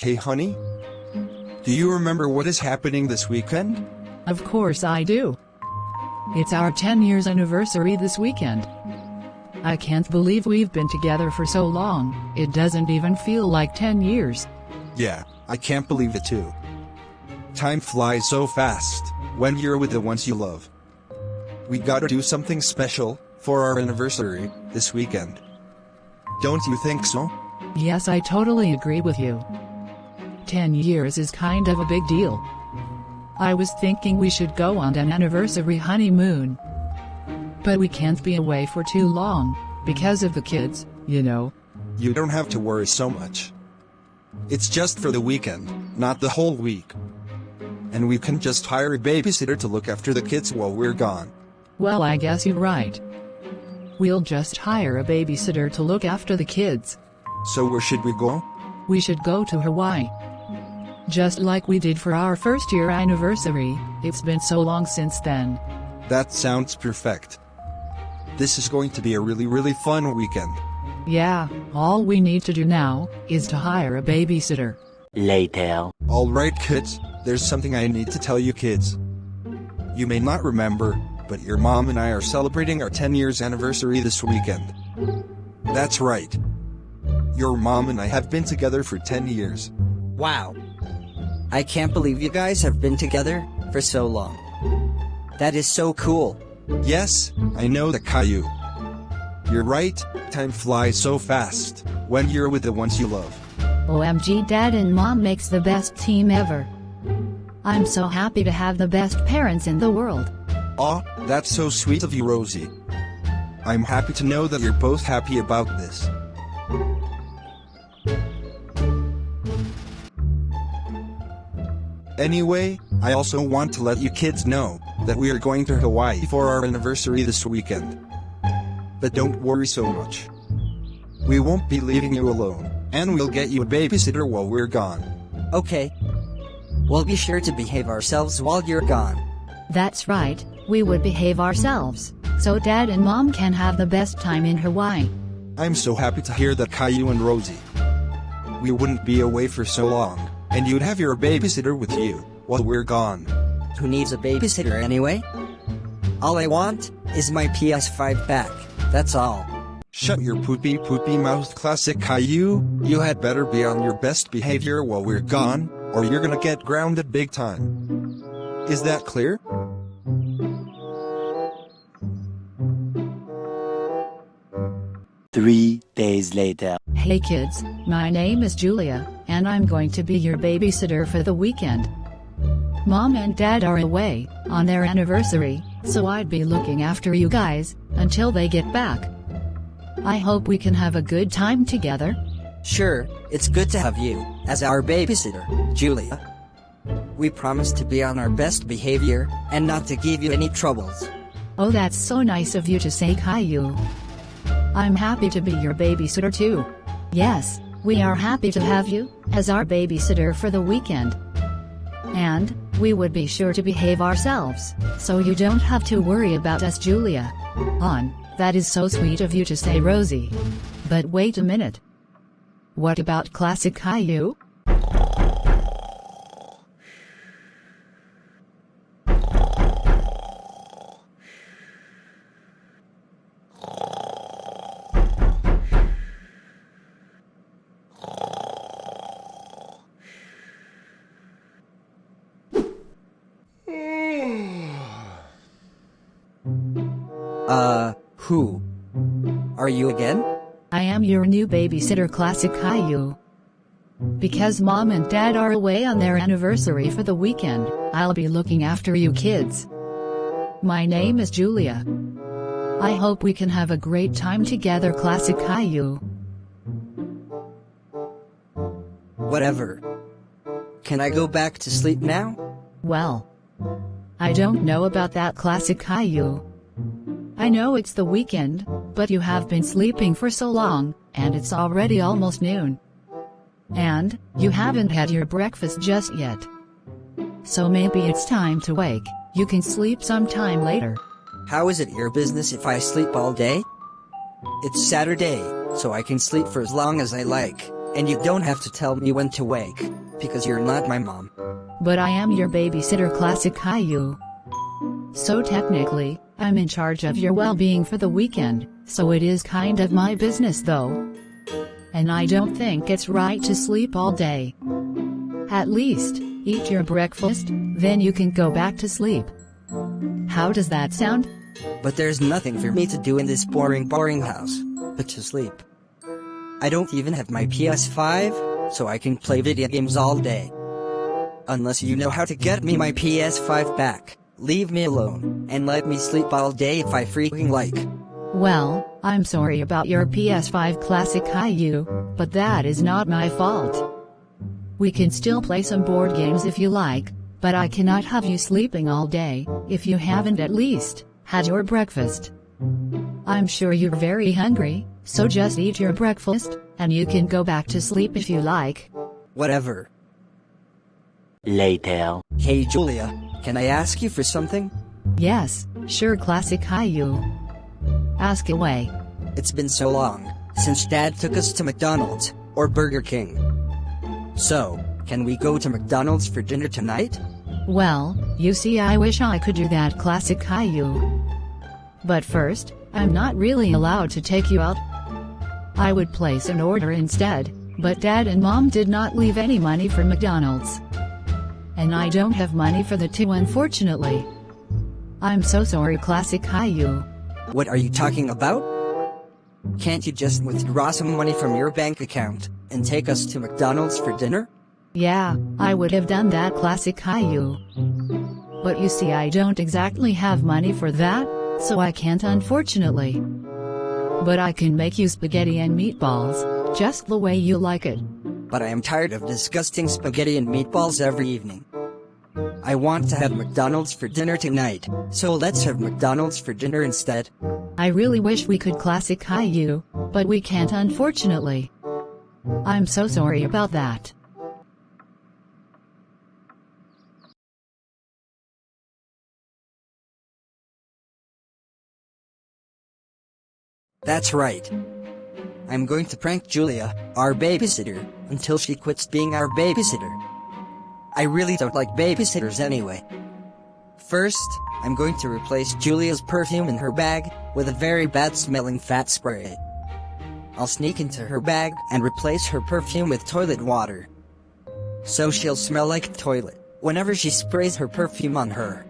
Hey honey, do you remember what is happening this weekend? Of course I do. It's our 10 years anniversary this weekend. I can't believe we've been together for so long, it doesn't even feel like 10 years. Yeah, I can't believe it too. Time flies so fast when you're with the ones you love. We gotta do something special for our anniversary this weekend. Don't you think so? Yes, I totally agree with you. 10 years is kind of a big deal. I was thinking we should go on an anniversary honeymoon. But we can't be away for too long, because of the kids, you know. You don't have to worry so much. It's just for the weekend, not the whole week. And we can just hire a babysitter to look after the kids while we're gone. Well, I guess you're right. We'll just hire a babysitter to look after the kids. So where should we go? We should go to Hawaii. Just like we did for our first year anniversary, it's been so long since then. That sounds perfect. This is going to be a really fun weekend. Yeah, all we need to do now is to hire a babysitter. Later. Alright kids, there's something I need to tell you kids. You may not remember, but your mom and I are celebrating our 10 years anniversary this weekend. That's right. Your mom and I have been together for 10 years. Wow. I can't believe you guys have been together for so long. That is so cool. Yes, I know that, Caillou. You're right, time flies so fast when you're with the ones you love. OMG, Dad and Mom makes the best team ever. I'm so happy to have the best parents in the world. Aw, that's so sweet of you, Rosie. I'm happy to know that you're both happy about this. Anyway, I also want to let you kids know that we are going to Hawaii for our anniversary this weekend. But don't worry so much. We won't be leaving you alone, and we'll get you a babysitter while we're gone. Okay. We'll be sure to behave ourselves while you're gone. That's right, we would behave ourselves, so Dad and Mom can have the best time in Hawaii. I'm so happy to hear that, Caillou and Rosie. We wouldn't be away for so long, and you'd have your babysitter with you while we're gone. Who needs a babysitter anyway? All I want is my PS5 back, that's all. Shut your poopy mouth, classic Caillou. You had better be on your best behavior while we're gone, or you're gonna get grounded big time. Is that clear? Three days later. Hey kids, my name is Julia, and I'm going to be your babysitter for the weekend. Mom and Dad are away on their anniversary, so I'd be looking after you guys until they get back. I hope we can have a good time together. Sure, it's good to have you as our babysitter, Julia. We promise to be on our best behavior and not to give you any troubles. Oh, that's so nice of you to say, Caillou. I'm happy to be your babysitter too. Yes, we are happy to have you as our babysitter for the weekend. And we would be sure to behave ourselves, so you don't have to worry about us, Julia. That is so sweet of you to say, Rosie. But wait a minute. What about classic Caillou? Who? Are you again? I am your new babysitter, classic Caillou. Because Mom and Dad are away on their anniversary for the weekend, I'll be looking after you kids. My name is Julia. I hope we can have a great time together, classic Caillou. Whatever. Can I go back to sleep now? Well, I don't know about that, classic Caillou. I know it's the weekend, but you have been sleeping for so long, and it's already almost noon. And you haven't had your breakfast just yet. So maybe it's time to wake. You can sleep sometime later. How is it your business if I sleep all day? It's Saturday, so I can sleep for as long as I like. And you don't have to tell me when to wake, because you're not my mom. But I am your babysitter, classic Caillou. So technically, I'm in charge of your well-being for the weekend, so it is kind of my business though. And I don't think it's right to sleep all day. At least, eat your breakfast, then you can go back to sleep. How does that sound? But there's nothing for me to do in this boring house, but to sleep. I don't even have my PS5, so I can play video games all day. Unless you know how to get me my PS5 back, leave me alone, and let me sleep all day if I freaking like. Well, I'm sorry about your PS5 classic Caillou, but that is not my fault. We can still play some board games if you like, but I cannot have you sleeping all day, if you haven't at least had your breakfast. I'm sure you're very hungry, so just eat your breakfast, and you can go back to sleep if you like. Whatever. Later. Hey Julia, can I ask you for something? Yes, sure, classic Caillou. Ask away. It's been so long since Dad took us to McDonald's or Burger King. So, can we go to McDonald's for dinner tonight? Well, you see, I wish I could do that, classic Caillou. But first, I'm not really allowed to take you out. I would place an order instead, but Dad and Mom did not leave any money for McDonald's. And I don't have money for the two, unfortunately. I'm so sorry, classic Caillou. What are you talking about? Can't you just withdraw some money from your bank account and take us to McDonald's for dinner? Yeah, I would have done that, classic Caillou. But you see, I don't exactly have money for that, so I can't, unfortunately. But I can make you spaghetti and meatballs, just the way you like it. But I am tired of disgusting spaghetti and meatballs every evening. I want to have McDonald's for dinner tonight, so let's have McDonald's for dinner instead. I really wish we could, classic Caillou, but we can't, unfortunately. I'm so sorry about that. That's right. I'm going to prank Julia, our babysitter, until she quits being our babysitter. I really don't like babysitters anyway. First, I'm going to replace Julia's perfume in her bag with a very bad-smelling fat spray. I'll sneak into her bag and replace her perfume with toilet water. So she'll smell like toilet whenever she sprays her perfume on her.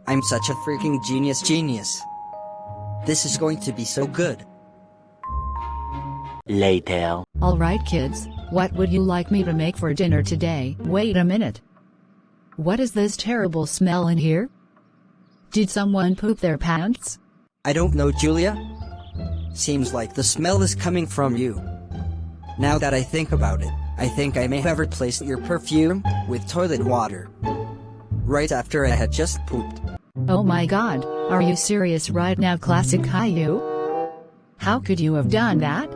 I'm such a freaking genius. This is going to be so good. Later. Alright kids, what would you like me to make for dinner today? Wait a minute. What is this terrible smell in here? Did someone poop their pants? I don't know, Julia. Seems like the smell is coming from you. Now that I think about it, I think I may have replaced your perfume with toilet water. Right after I had just pooped. Oh my god, are you serious right now, classic Caillou? How could you have done that?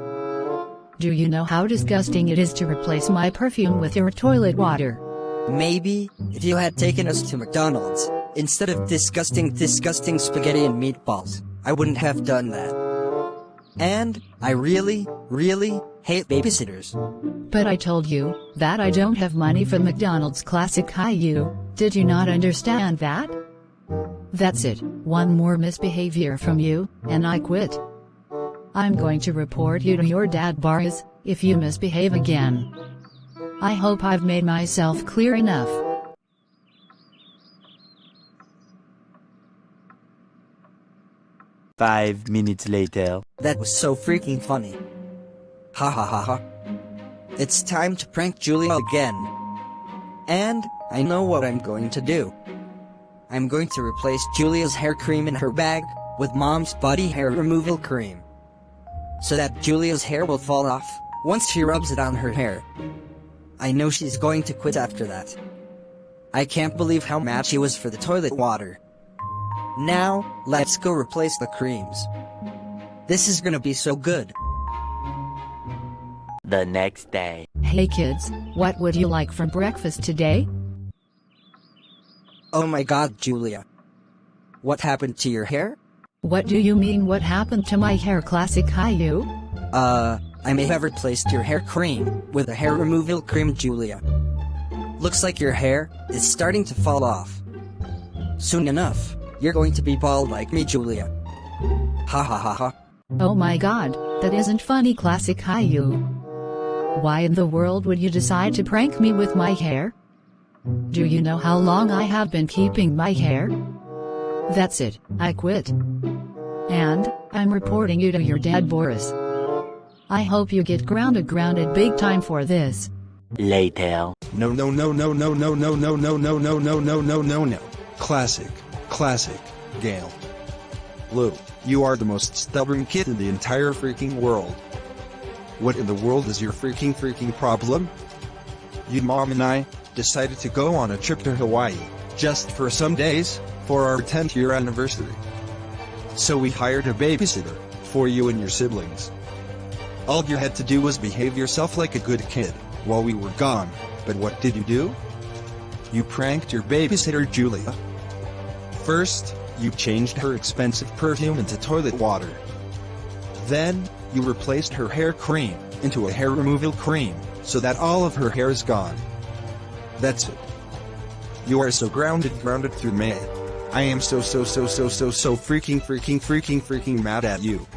Do you know how disgusting it is to replace my perfume with your toilet water? Maybe, if you had taken us to McDonald's, instead of disgusting spaghetti and meatballs, I wouldn't have done that. And, I really hate babysitters. But I told you that I don't have money for McDonald's, classic Caillou. Did you not understand that? That's it, one more misbehavior from you, and I quit. I'm going to report you to your dad, Boris, if you misbehave again. I hope I've made myself clear enough. Five minutes later. That was so freaking funny. Ha ha ha ha. It's time to prank Julia again. And, I know what I'm going to do. I'm going to replace Julia's hair cream in her bag with Mom's body hair removal cream. So that Julia's hair will fall off once she rubs it on her hair. I know she's going to quit after that. I can't believe how mad she was for the toilet water. Now, let's go replace the creams. This is gonna be so good. The next day. Hey kids, what would you like for breakfast today? Oh my god, Julia. What happened to your hair? What do you mean what happened to my hair, classic Caillou? I may have replaced your hair cream with a hair removal cream, Julia. Looks like your hair is starting to fall off. Soon enough, you're going to be bald like me, Julia. Ha ha ha ha. Oh my god, that isn't funny, classic Caillou. Why in the world would you decide to prank me with my hair? Do you know how long I have been keeping my hair? That's it, I quit. And I'm reporting you to your dad, Boris. I hope you get grounded big time for this. Later. No. Classic, Gail. Lou, you are the most stubborn kid in the entire freaking world. What in the world is your freaking problem? Your mom and I decided to go on a trip to Hawaii, just for some days, for our 10th year anniversary. So we hired a babysitter, for you and your siblings. All you had to do was behave yourself like a good kid, while we were gone, but what did you do? You pranked your babysitter, Julia. First, you changed her expensive perfume into toilet water. Then, you replaced her hair cream into a hair removal cream, so that all of her hair is gone. That's it. You are so grounded through May. I am so freaking mad at you.